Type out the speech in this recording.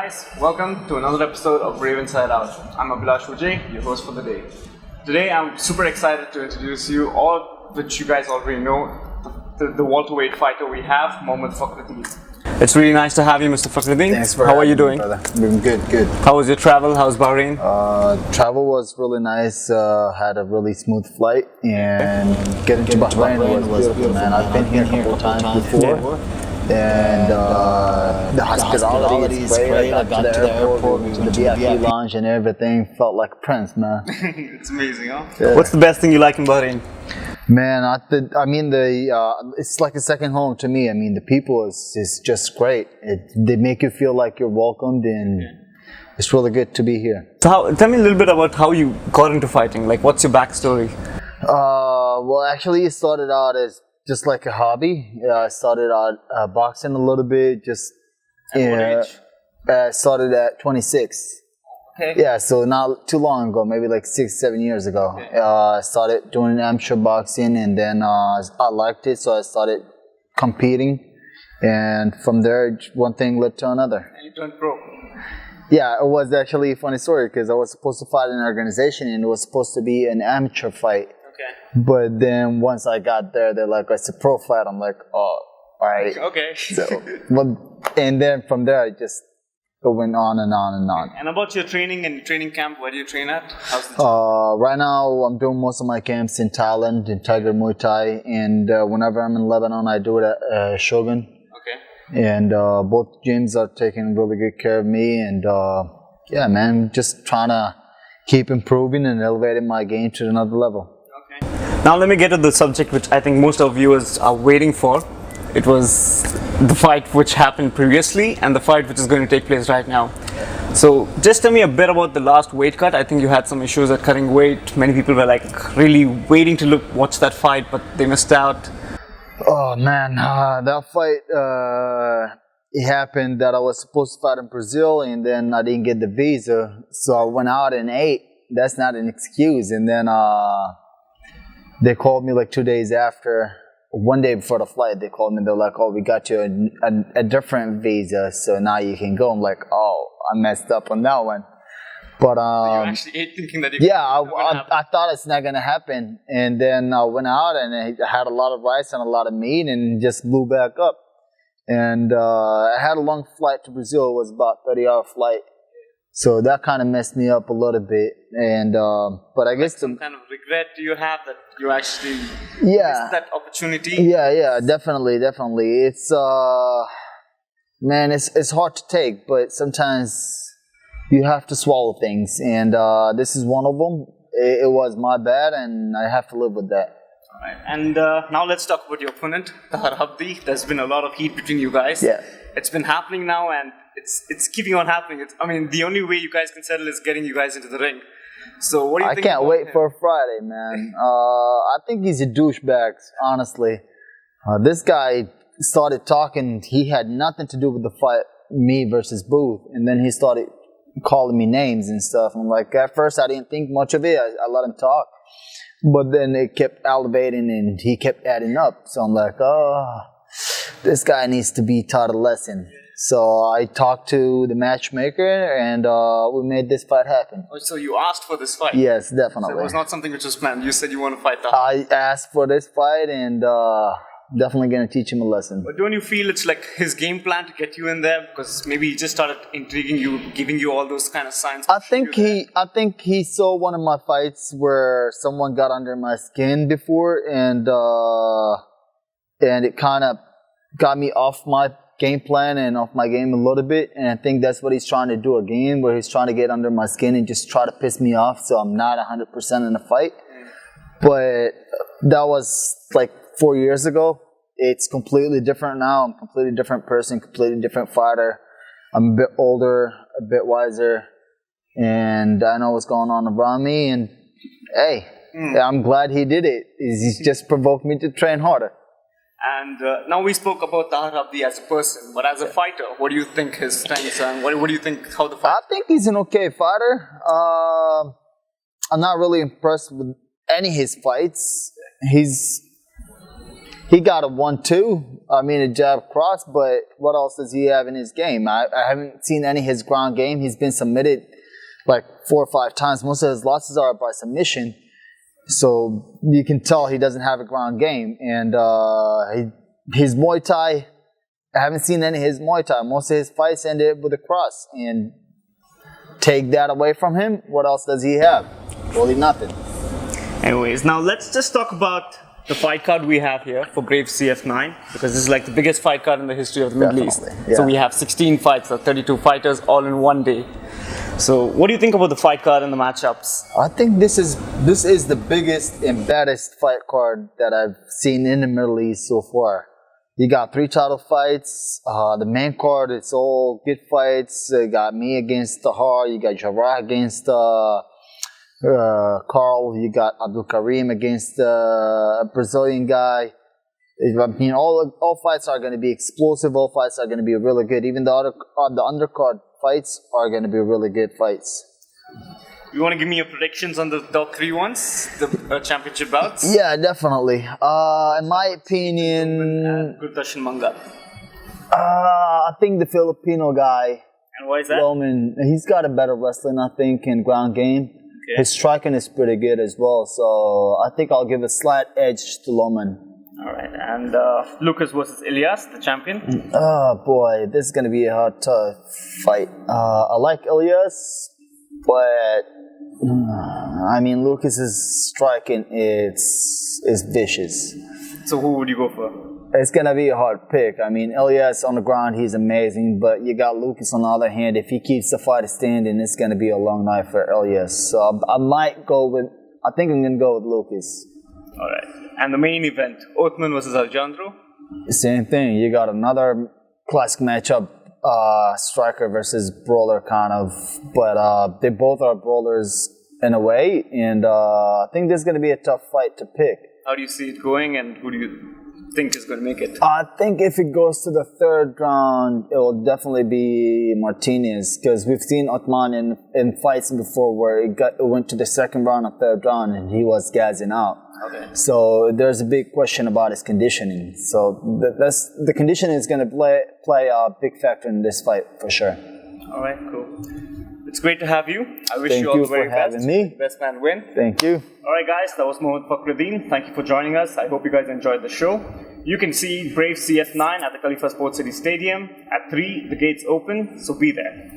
guys, welcome to another episode of Brave Inside Out. I'm Abhilash Vijay, your host for the day. Today I'm super excited to introduce you, all which you guys already know, the welterweight fighter we have, Mohammed Fakhreddine. It's really nice to have you, Mr. Fakhreddine. Thanks for How are you doing? Brother. Doing good. How was your travel? How's Bahrain? Travel was really nice. Had a really smooth flight, and getting to Bahrain was beautiful, man. I've been here a couple times before. And the hospitality is great. I got to the airport, to the VIP lounge and everything. Felt like a prince, man. It's amazing, huh? Yeah. What's the best thing you like in Bahrain? Man, it's like a second home to me. I mean, the people is just great. They make you feel like you're welcomed, and it's really good to be here. So tell me a little bit about how you got into fighting. Like, what's your backstory? Well, actually, it started out as just like a hobby. I started out boxing a little bit. Just At what age? Started at 26. Okay. Yeah, so not too long ago, maybe like 6-7 years ago. Okay. I started doing amateur boxing, and then I liked it, so I started competing. And from there, one thing led to another. And you turned pro. Yeah, it was actually a funny story because I was supposed to fight in an organization, and it was supposed to be an amateur fight. Okay. But then once I got there, they're like, it's a pro fight. I'm like, oh, all right. Okay. So, and then from there, it went on and on and on. And about your training and training camp, where do you train at? How's the Right now, I'm doing most of my camps in Thailand, in Tiger Muay Thai, and whenever I'm in Lebanon, I do it at Shogun. Okay. And both gyms are taking really good care of me, and yeah, man, just trying to keep improving and elevating my game to another level. Okay. Now let me get to the subject which I think most of viewers are waiting for. It was the fight which happened previously and the fight which is going to take place right now. So just tell me a bit about the last weight cut. I think you had some issues at cutting weight. Many people were like really waiting to watch that fight, but they missed out. Oh man, that fight, it happened that I was supposed to fight in Brazil, and then I didn't get the visa, so I went out and ate. That's not an excuse. And then they called me like 2 days after. One day before the flight, they called me. They're like, "Oh, we got you a different visa, so now you can go." I'm like, "Oh, I messed up on that one." But You actually ate thinking that I thought it's not gonna happen, and then I went out and I had a lot of rice and a lot of meat, and just blew back up. And I had a long flight to Brazil. It was about 30-hour flight, so that kind of messed me up a little bit. And but I guess some kind of regret do you have that you actually missed that opportunity? Yeah, definitely. It's man, it's hard to take, but sometimes you have to swallow things, and this is one of them. It was my bad, and I have to live with that. All right. And now let's talk about your opponent, Tahar Habdi. There's been a lot of heat between you guys. Yeah. It's been happening now, and it's keeping on happening. The only way you guys can settle is getting you guys into the ring. So what do you think? I can't wait for Friday, man. I think he's a douchebag, honestly. This guy started talking. He had nothing to do with the fight, me versus Booth, and then he started calling me names and stuff. I'm like, at first I didn't think much of it. I let him talk, but then it kept elevating and he kept adding up. So I'm like, oh, this guy needs to be taught a lesson. So I talked to the matchmaker, and we made this fight happen. Oh, so you asked for this fight? Yes, definitely. So it was not something which was planned. You said you want to fight that. I asked for this fight, and definitely going to teach him a lesson. But don't you feel it's like his game plan to get you in there? Because maybe he just started intriguing you, giving you all those kind of signs. I think he saw one of my fights where someone got under my skin before, and it kind of got me off my game plan and off my game a little bit. And I think that's what he's trying to do again, where he's trying to get under my skin and just try to piss me off, so I'm not 100% in the fight. But that was like 4 years ago. It's completely different now. I'm a completely different person, completely different fighter. I'm a bit older, a bit wiser, and I know what's going on around me. And hey, I'm glad he did it. He's just provoked me to train harder. And now we spoke about Tahar Habdi as a person, but as a fighter, what do you think his strengths are? And what do you think how the fight? I think he's an okay fighter. I'm not really impressed with any of his fights. He got a 1-2 I mean, a jab cross, but what else does he have in his game? I haven't seen any of his ground game. He's been submitted like 4 or 5 times. Most of his losses are by submission. So you can tell he doesn't have a ground game. And his Muay Thai, I haven't seen any of his Muay Thai. Most of his fights ended with a cross. And take that away from him, what else does he have? Really nothing. Anyways, now let's just talk about the fight card we have here for Brave CF9, because this is like the biggest fight card in the history of the Middle East. Yeah. So we have 16 fights, or 32 fighters all in one day. So what do you think about the fight card and the matchups? I think this is the biggest and baddest fight card that I've seen in the Middle East so far. You got 3 title fights. The main card, it's all good fights. You got me against Tahar. You got Jarrah against Carl. You got Abdul Karim against a Brazilian guy. I mean, all fights are going to be explosive. All fights are going to be really good. Even the undercard fights are going to be really good fights. You want to give me your predictions on the top 3 ones, the championship bouts? Yeah, definitely. In my opinion, Gurtashin Manga. I think the Filipino guy, And why is that? Loman, he's got a better wrestling, I think, in ground game. Okay. His striking is pretty good as well, so I think I'll give a slight edge to Loman. All right, and Lucas versus Ilyas, the champion. Oh boy, this is gonna be a hard, tough fight. I like Ilyas, but I mean Lucas's striking is vicious. So who would you go for? It's gonna be a hard pick. I mean, Ilyas on the ground, he's amazing, but you got Lucas on the other hand. If he keeps the fight standing, it's gonna be a long night for Ilyas. So I might go with. I think I'm gonna go with Lucas. All right, and the main event: Othman versus Alejandro. Same thing. You got another classic matchup, striker versus brawler kind of, but they both are brawlers in a way, and I think this is gonna be a tough fight to pick. How do you see it going, and who do you think is going to make it? I think if it goes to the 3rd round, it will definitely be Martinez, because we've seen Othman in fights before where it went to the 2nd round or 3rd round and he was gassing out. Okay. So there's a big question about his conditioning. So the conditioning is going to play a big factor in this fight for sure. All right, cool. It's great to have you. I wish Thank you all you the very for having best. me. Best man win. Thank you. All right, guys, that was Mohammad Fakhreddine. Thank you for joining us. I hope you guys enjoyed the show. You can see Brave CF9 at the Khalifa Sports City Stadium. At 3, the gates open, so be there.